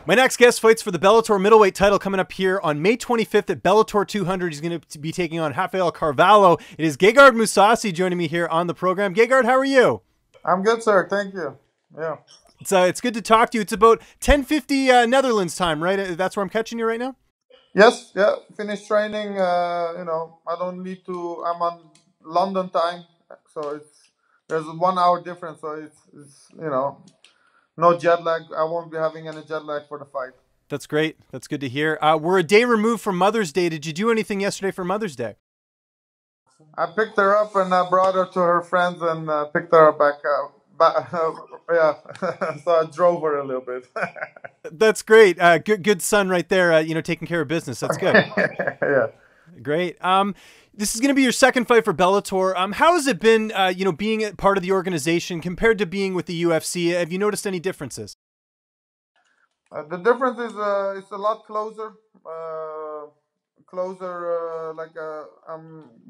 My next guest fights for the Bellator middleweight title coming up here on May 25th at Bellator 200. He's going to be taking on Rafael Carvalho. It is Gegard Mousasi joining me here on the program. Gegard, how are you? I'm good, sir. Thank you. Yeah. It's good to talk to you. It's about 10:50 Netherlands time, right? That's where I'm catching you right now? Yes. Yeah. Finished training. I don't need to. I'm on London time, so there's a 1 hour difference. So it's no jet lag. I won't be having any jet lag for the fight. That's great. That's good to hear. We're a day removed from Mother's Day. Did you do anything yesterday for Mother's Day? I picked her up and I brought her to her friends and picked her back. Back yeah. So I drove her a little bit. That's great. Good son right there, taking care of business. That's good. Yeah. Great. This is going to be your second fight for Bellator. How has it been, being a part of the organization compared to being with the UFC? Have you noticed any differences? The difference is it's a lot closer.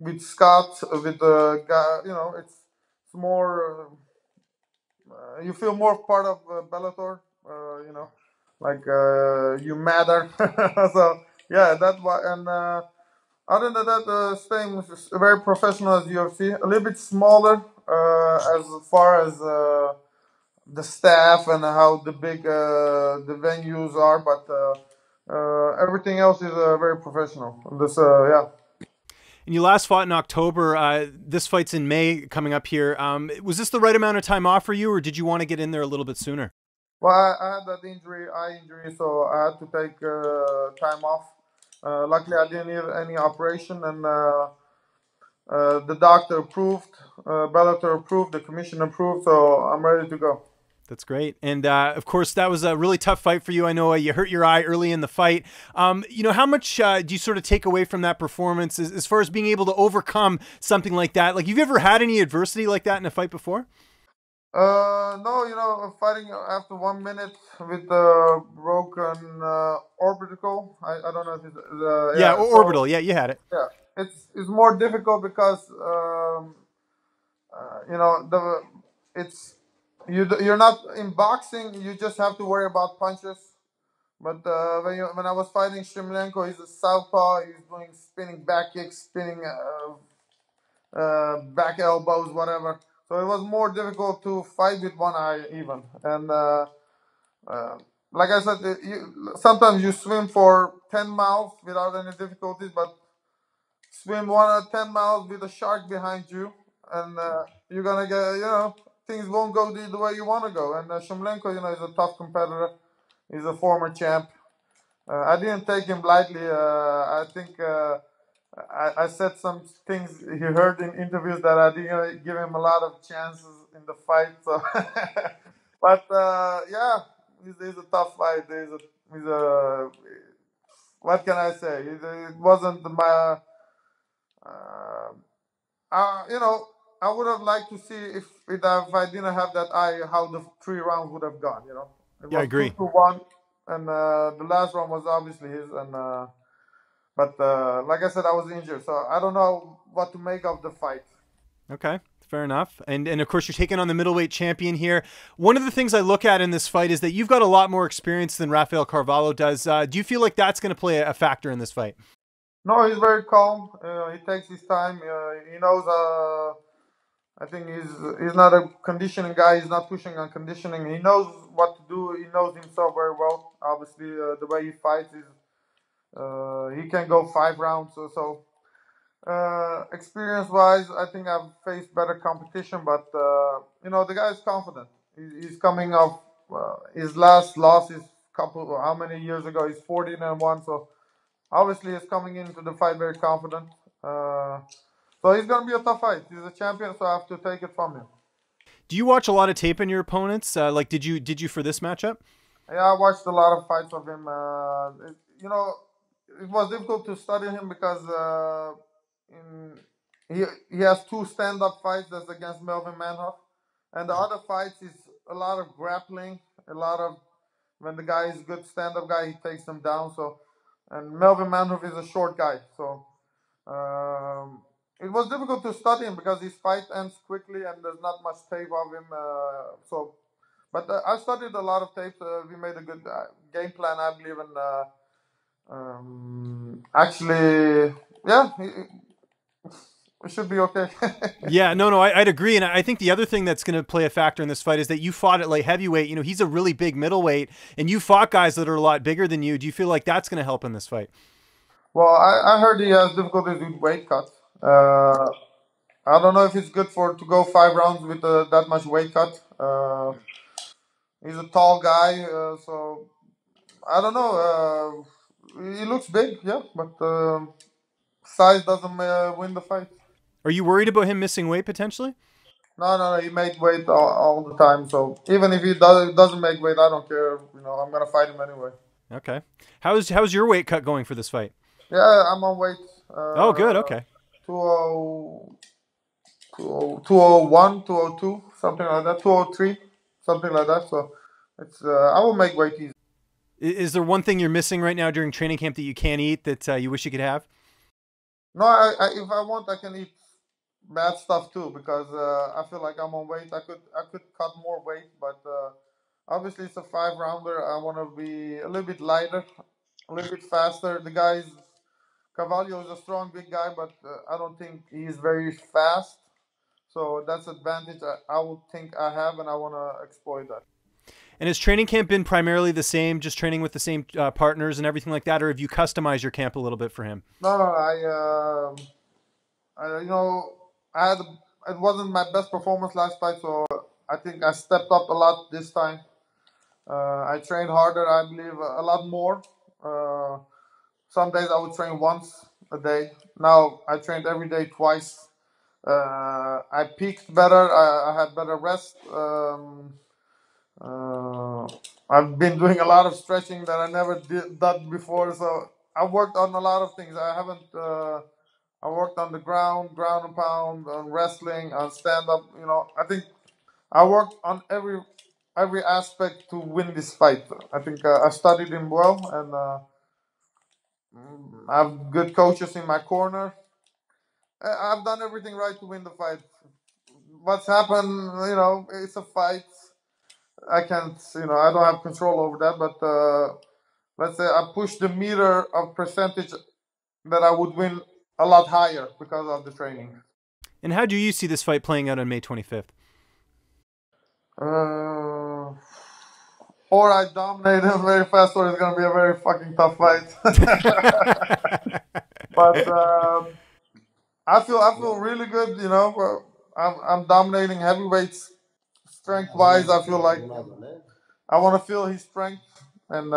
With Scott, with the guy. It's more. You feel more part of Bellator. You matter. So yeah, that's why. And other than that, same is very professional as UFC. A little bit smaller as far as the staff and how the big the venues are, but everything else is very professional. Yeah. And you last fought in October. This fight's in May coming up here. Was this the right amount of time off for you, or did you want to get in there a little bit sooner? Well, I had that eye injury, so I had to take time off. Luckily, I didn't need any operation, and the doctor approved, Bellator approved, the commission approved, so I'm ready to go. That's great. And of course, that was a really tough fight for you. I know you hurt your eye early in the fight. How much do you sort of take away from that performance as far as being able to overcome something like that? Like, you've ever had any adversity like that in a fight before? No, fighting after 1 minute with the broken orbital. I don't know if it's Yeah, yeah. orbital. Yeah, you had it. Yeah, it's more difficult because it's you're not in boxing. You just have to worry about punches. But when I was fighting Shlemenko, he's a southpaw. He's doing spinning back kicks, spinning back elbows, whatever. So it was more difficult to fight with one eye even. And uh, like I said, sometimes you swim for 10 miles without any difficulties, but swim 10 miles with a shark behind you, and you're gonna get, things won't go the way you want to go. And Shlemenko, is a tough competitor. He's a former champ. I didn't take him lightly. I think I said some things he heard in interviews that I didn't give him a lot of chances in the fight. So, but yeah, he's a tough fight. What can I say? It wasn't my. Uh, I would have liked to see if I didn't have that eye, how the 3 rounds would have gone. It Yeah, I was two agree. to one, and the last round was obviously his. And but like I said, I was injured, so I don't know what to make of the fight. Okay. Fair enough. And of course, you're taking on the middleweight champion here. One of the things I look at in this fight is that you've got a lot more experience than Rafael Carvalho does. Do you feel like that's going to play a factor in this fight? No, he's very calm. He takes his time. He knows. I think he's not a conditioning guy. He's not pushing on conditioning. He knows what to do. He knows himself very well. Obviously, the way he fights is he can go 5 rounds or so. Experience-wise, I think I've faced better competition, but the guy is confident. He's coming off his last loss is how many years ago? He's 14-1, so obviously he's coming into the fight very confident. So he's gonna be a tough fight. He's a champion, so I have to take it from him. Do you watch a lot of tape in your opponents? Did you for this matchup? Yeah, I watched a lot of fights of him. It was difficult to study him because in, he has 2 stand-up fights that's against Melvin Manhoff, and the other fights is a lot of grappling, a lot of when the guy is a good stand-up guy, he takes them down. So, and Melvin Manhoff is a short guy, so it was difficult to study him because his fight ends quickly and there's not much tape of him. But I studied a lot of tapes. We made a good game plan, I believe, and actually, yeah, we should be okay. Yeah, no, I'd agree, and I think the other thing that's going to play a factor in this fight is that you fought at light heavyweight. You know, he's a really big middleweight, and you fought guys that are a lot bigger than you. Do you feel like that's going to help in this fight? Well, I heard he has difficulties with weight cut. Uh, I don't know if it's good for to go 5 rounds with that much weight cut. He's a tall guy, so I don't know. He looks big, yeah, but size doesn't win the fight. Are you worried about him missing weight potentially? No. He made weight all the time. So even if he doesn't make weight, I don't care. I'm gonna fight him anyway. Okay. How's your weight cut going for this fight? Yeah, I'm on weight. Oh, good. Okay. 20, 201, 202, something like that. 203, something like that. So it's I will make weight easy. Is there one thing you're missing right now during training camp that you can't eat that you wish you could have? No, if I want, I can eat bad stuff too because I feel like I'm on weight. I could cut more weight, but obviously it's a 5 rounder. I want to be a little bit lighter, a little bit faster. The guys, Carvalho is a strong big guy, but I don't think he's very fast. So that's advantage I would think I have, and I want to exploit that. And has training camp been primarily the same, just training with the same partners and everything like that, or have you customized your camp a little bit for him? No, I I had it wasn't my best performance last fight, so I think I stepped up a lot this time. I trained harder, I believe, a lot more. Uh, some days I would train once a day. Now I trained every day twice. I peaked better. I had better rest. Uh, I've been doing a lot of stretching that I never did that before. So I worked on a lot of things. I haven't. I worked on the ground and pound, on wrestling, on stand up. I think I worked on every aspect to win this fight. I think I studied him well, and I have good coaches in my corner. I've done everything right to win the fight. What's happened, it's a fight. I can't, I don't have control over that. But let's say I pushed the meter of percentage that I would win a lot higher because of the training. And how do you see this fight playing out on May 25th? Or I dominate him very fast, or it's gonna be a very fucking tough fight. But I feel really good. I'm dominating heavyweights strength wise. I feel like I want to feel his strength, and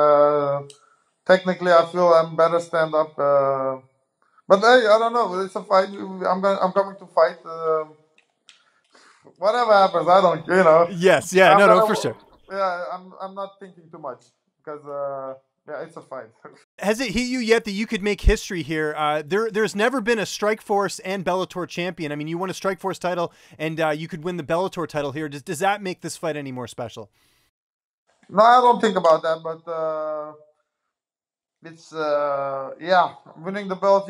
technically I feel I'm better stand up. But hey, I don't know. It's a fight. I'm coming to fight. Whatever happens, I don't. Yes, yeah, I'm no, gonna. for sure. Yeah, I'm not thinking too much because yeah, it's a fight. Has it hit you yet that you could make history here? There's never been a Strikeforce and Bellator champion. I mean, you won a Strikeforce title, and you could win the Bellator title here. Does that make this fight any more special? No, I don't think about that, but it's yeah, winning the belt.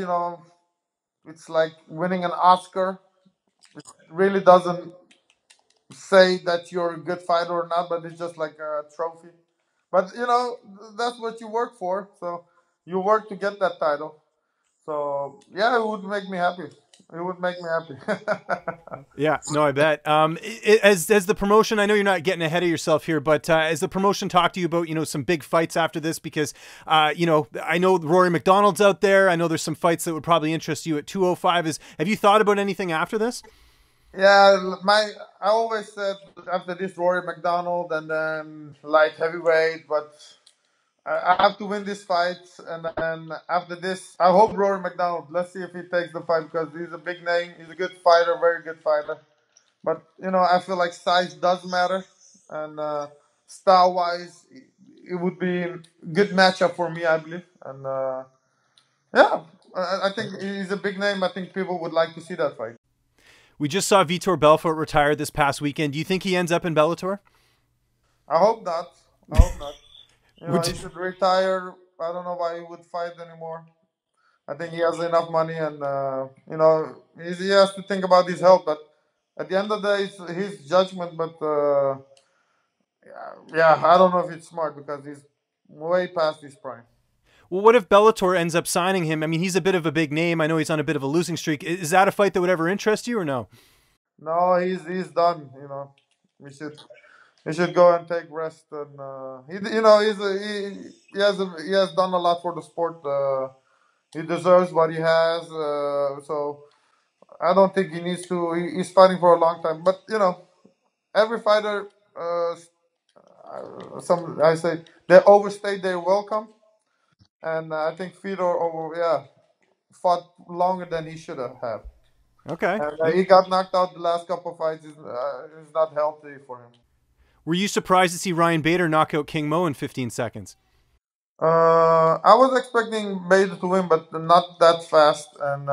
It's like winning an Oscar. It really doesn't say that you're a good fighter or not, but it's just like a trophy. But that's what you work for. So you work to get that title. So yeah, it would make me happy. It would make me happy. Yeah, no, I bet. As the promotion, I know you're not getting ahead of yourself here, but as the promotion talked to you about, some big fights after this, because, I know Rory MacDonald's out there. I know there's some fights that would probably interest you at 205. Have you thought about anything after this? Yeah, I always said after this Rory MacDonald and then light heavyweight, but I have to win this fight, and then after this, I hope Rory MacDonald. Let's see if he takes the fight because he's a big name. He's a good fighter, very good fighter. But I feel like size does matter, and style wise, it would be a good matchup for me, I believe. And yeah, I think he's a big name. I think people would like to see that fight. We just saw Vitor Belfort retire this past weekend. Do you think he ends up in Bellator? I hope not. I hope not. Would He you- should retire. I don't know why he would fight anymore. I think he has enough money, and he has to think about his health. But at the end of the day, it's his judgment. But Yeah, I don't know if it's smart because he's way past his prime. Well, what if Bellator ends up signing him? I mean, he's a bit of a big name. I know he's on a bit of a losing streak. Is that a fight that would ever interest you or no? No, he's done. You know, we should he should go and take rest. And he, you know, he has done a lot for the sport. He deserves what he has. So I don't think he needs to. He's fighting for a long time. But you know, every fighter, some I say they overstay their welcome, and I think Fedor fought longer than he should have. Okay. And he got knocked out the last couple of fights. Is not healthy for him. Were you surprised to see Ryan Bader knock out King Mo in 15 seconds? I was expecting Bader to win, but not that fast. And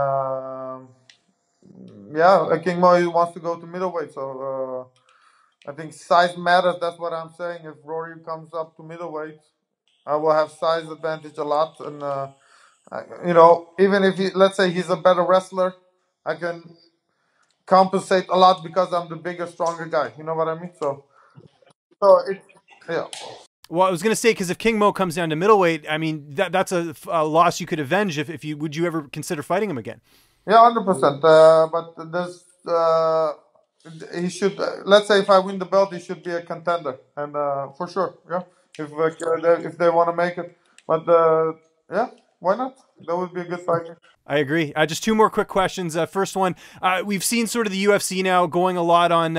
King Mo wants to go to middleweight, so I think size matters. That's what I'm saying. If Rory comes up to middleweight, I will have size advantage a lot. And you know, even if let's say he's a better wrestler, I can compensate a lot because I'm the bigger, stronger guy. You know what I mean? So it, yeah. Well, I was going to say, because if King Mo comes down to middleweight, I mean, that's a loss you could avenge if you would you ever consider fighting him again? Yeah, 100%. But there's he should let's say if I win the belt, he should be a contender, and for sure, yeah. If they want to make it, but yeah, why not? That would be a good fight. I agree. Just two more quick questions. First one, we've seen sort of the UFC now going a lot on,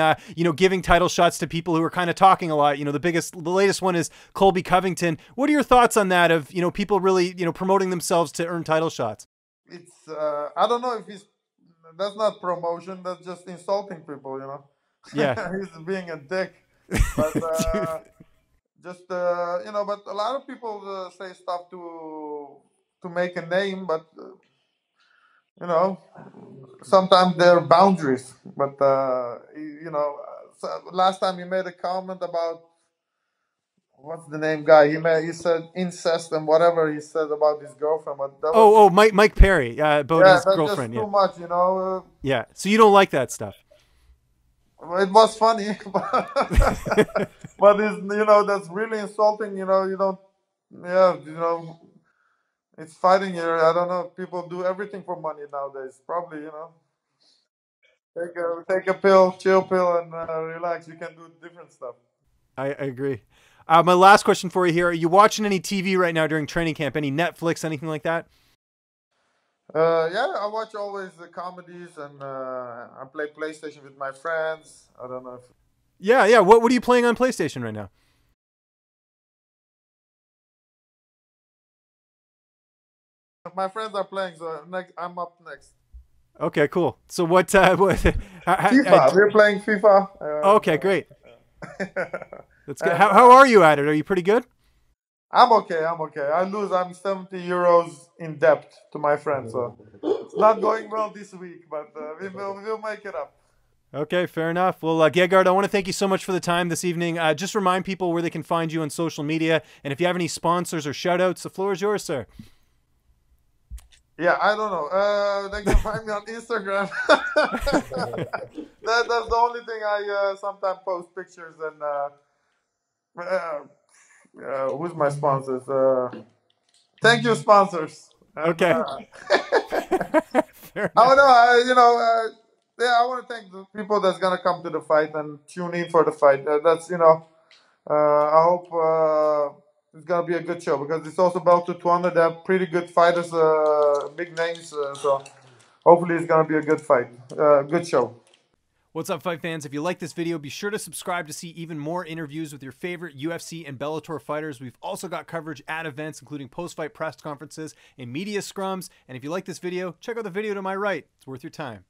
giving title shots to people who are kind of talking a lot. You know, the latest one is Colby Covington. What are your thoughts on that of, people really, promoting themselves to earn title shots? It's I don't know if that's not promotion. That's just insulting people. You know. Yeah. He's being a dick. But just but a lot of people say stuff to make a name, but sometimes there are boundaries. But last time he made a comment about what's the name guy. He said incest and whatever he said about his girlfriend. But that was Mike Perry about his that's girlfriend. just too much, Yeah. So you don't like that stuff. It was funny, but it's that's really insulting. You don't, yeah, it's fighting here. I don't know. People do everything for money nowadays. Probably, take a pill, chill pill, and relax. You can do different stuff. I agree. My last question for you here: are you watching any TV right now during training camp? Any Netflix, anything like that? Yeah, I watch always the comedies, and I play PlayStation with my friends. I don't know if. Yeah. What are you playing on PlayStation right now? My friends are playing, so I'm up next. Okay, cool. So what? FIFA. We're playing FIFA. Okay, great. That's good. How are you at it? Are you pretty good? I'm okay. I lose. I'm 70 euros in debt to my friends, so it's not going well this week, but we'll make it up. Okay, fair enough. Well, Gegard, I want to thank you so much for the time this evening. Just remind people where they can find you on social media, and if you have any sponsors or shout-outs, the floor is yours, sir. Yeah, I don't know. They can find me on Instagram. That's the only thing I sometimes post pictures and. Who's my sponsors? Thank you, sponsors. Okay. Oh no, I want to thank the people that's gonna come to the fight and tune in for the fight. That's I hope it's gonna be a good show because it's also Bellator 200. They have pretty good fighters, big names. So hopefully it's gonna be a good fight, good show. What's up, fight fans? If you like this video, be sure to subscribe to see even more interviews with your favorite UFC and Bellator fighters. We've also got coverage at events, including post-fight press conferences and media scrums. And if you like this video, check out the video to my right. It's worth your time.